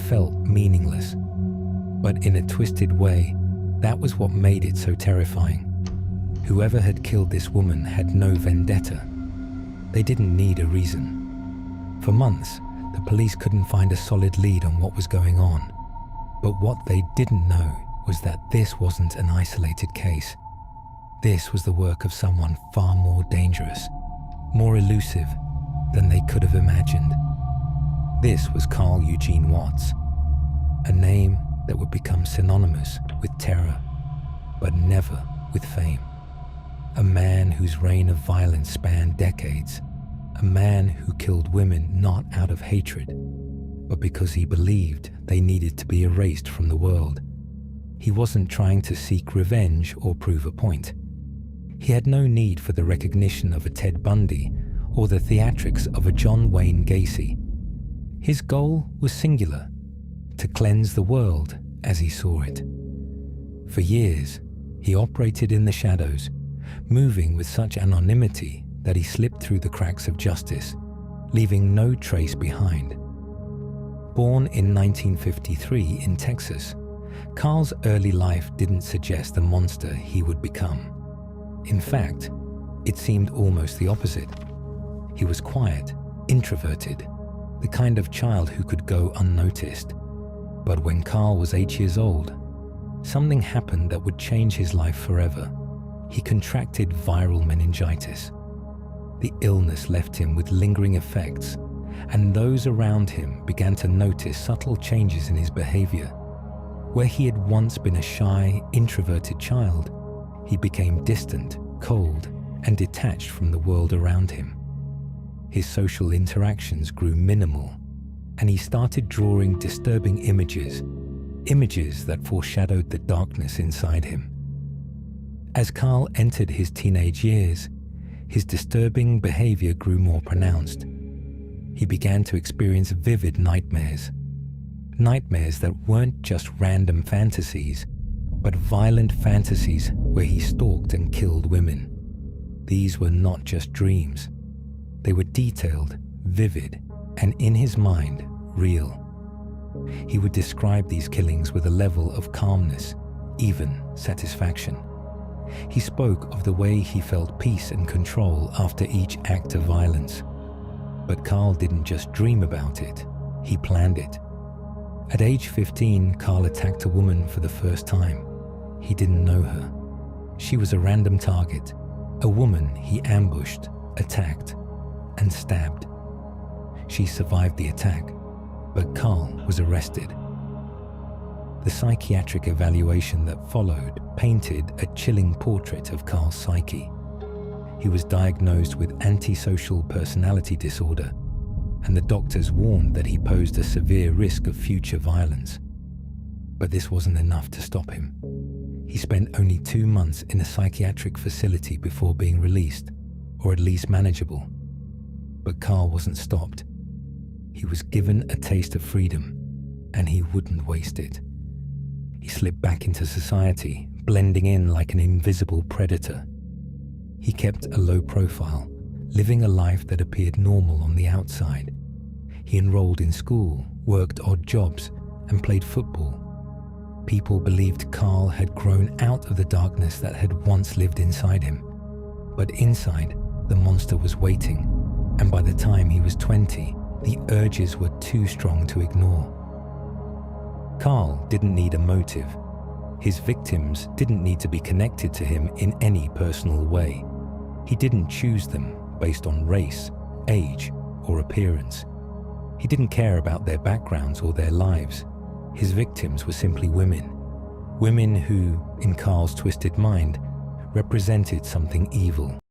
felt meaningless. But in a twisted way, that was what made it so terrifying. Whoever had killed this woman had no vendetta. They didn't need a reason. For months, the police couldn't find a solid lead on what was going on. But what they didn't know was that this wasn't an isolated case. This was the work of someone far more dangerous, more elusive than they could have imagined. This was Carl Eugene Watts, a name that would become synonymous with terror, but never with fame. A man whose reign of violence spanned decades. A man who killed women not out of hatred, but because he believed they needed to be erased from the world. He wasn't trying to seek revenge or prove a point. He had no need for the recognition of a Ted Bundy or the theatrics of a John Wayne Gacy. His goal was singular: to cleanse the world as he saw it. For years, he operated in the shadows, moving with such anonymity that he slipped through the cracks of justice, leaving no trace behind. Born in 1953 in Texas, Carl's early life didn't suggest the monster he would become. In fact, it seemed almost the opposite. He was quiet, introverted, the kind of child who could go unnoticed. But when Carl was 8 years old, something happened that would change his life forever. He contracted viral meningitis. The illness left him with lingering effects, and those around him began to notice subtle changes in his behavior. Where he had once been a shy, introverted child, he became distant, cold, and detached from the world around him. His social interactions grew minimal, and he started drawing disturbing images that foreshadowed the darkness inside him. As Carl entered his teenage years, his disturbing behavior grew more pronounced. He began to experience vivid nightmares. Nightmares that weren't just random fantasies, but violent fantasies where he stalked and killed women. These were not just dreams. They were detailed, vivid, and in his mind, real. He would describe these killings with a level of calmness, even satisfaction. He spoke of the way he felt peace and control after each act of violence. But Carl didn't just dream about it, he planned it. At age 15, Carl attacked a woman for the first time. He didn't know her. She was a random target, a woman he ambushed, attacked, and stabbed. She survived the attack, but Carl was arrested. The psychiatric evaluation that followed painted a chilling portrait of Carl's psyche. He was diagnosed with antisocial personality disorder, and the doctors warned that he posed a severe risk of future violence. But this wasn't enough to stop him. He spent only 2 months in a psychiatric facility before being released, or at least manageable. But Carl wasn't stopped. He was given a taste of freedom, and he wouldn't waste it. He slipped back into society, blending in like an invisible predator. He kept a low profile, living a life that appeared normal on the outside. He enrolled in school, worked odd jobs, and played football. People believed Carl had grown out of the darkness that had once lived inside him. But inside, the monster was waiting, and by the time he was 20, the urges were too strong to ignore. Carl didn't need a motive. His victims didn't need to be connected to him in any personal way. He didn't choose them based on race, age, or appearance. He didn't care about their backgrounds or their lives. His victims were simply women. Women who, in Carl's twisted mind, represented something evil.